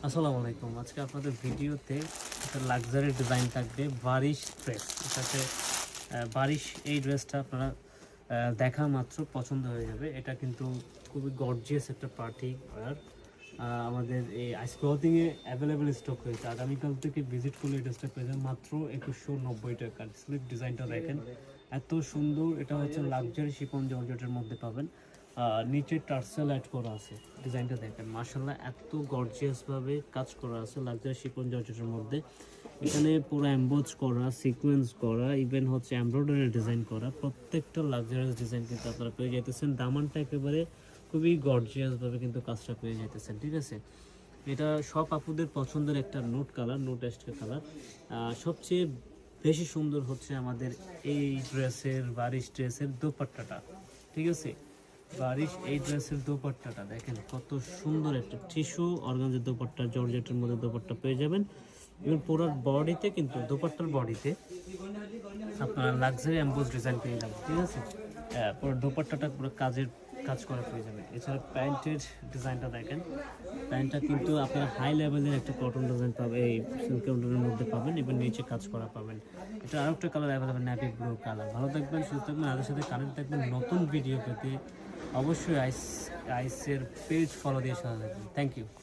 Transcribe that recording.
আসসালামু আলাইকুম। আজকে আপনাদের ভিডিওতে একটা লাক্সারি ডিজাইন থাকবে বারিশ ড্রেস। এটাতে বারিশ এই ড্রেসটা আপনারা দেখা মাত্র পছন্দ হয়ে যাবে। এটা কিন্তু খুবই গর্জিয়াস একটা পার্টি ওয়্যার। আমাদের এই আইস ক্লথিংয়ে অ্যাভেলেবেল স্টক হয়েছে। আগামীকাল থেকে ভিজিট করলে এই ড্রেসটা পেয়ে যাবেন মাত্র 2190 টাকা। স্লিপ ডিজাইনটা দেখেন এত সুন্দর। এটা হচ্ছে লাক্সারি শিফন জর্জেটের মধ্যে পাবেন। নিচে টার্সেল অ্যাড করা আছে। ডিজাইনটা দেখেন মাশাআল্লাহ এত গর্জিয়াসভাবে কাজ করা আছে লাক্সারি শিফন জর্জেটের মধ্যে। এখানে পুরো এমবোজ করা, সিকোয়েন্স করা, ইভেন হচ্ছে এমব্রয়ডারি ডিজাইন করা। প্রত্যেকটা লাক্সারিয়াস ডিজাইন কিন্তু আপনারা পেয়ে যাইতেছেন। দামানটা একেবারে খুবই গর্জিয়াসভাবে কিন্তু কাজটা পেয়ে যাইতেছেন, ঠিক আছে। এটা সব আপুদের পছন্দের একটা note colour, note ash colour. সবচেয়ে বেশি সুন্দর হচ্ছে আমাদের এই ড্রেসের, বারিশ ড্রেসের দোপাট্টাটা, ঠিক আছে। বারিশ এই ড্রেসের দোপাট্টাটা দেখেন কত সুন্দর একটা টিস্যু অর্গানজার দোপাট্টা, জর্জেটের মধ্যে দোপাট্টা পেয়ে যাবেন। এবং পুরো বডিতে কিন্তু দোপাট্টার বডিতে আপনারা লাক্সারি এমবোজ ডিজাইন পেয়ে যাবেন, ঠিক আছে। পুরো দোপাট্টাটা পুরো কাজ করা পেয়ে যাবে। এছাড়া প্যান্টের ডিজাইনটা দেখেন, প্যান্টটা কিন্তু আপনারা হাই লেভেলের একটা কটন ডিজাইন পাবেন, এই সিল্ক কটনের মধ্যে পাবেন, এবং নিচে কাজ করা পাবেন। এটা আরও একটা colour available, navy blue colour. ভালো থাকবেন, সুস্থ থাকবেন, আমাদের সাথে কানেক্ট থাকবেন। নতুন ভিডিও পেতে অবশ্যই আইসের পেজ ফলো দিয়ে সাথে থাকবেন। Thank you.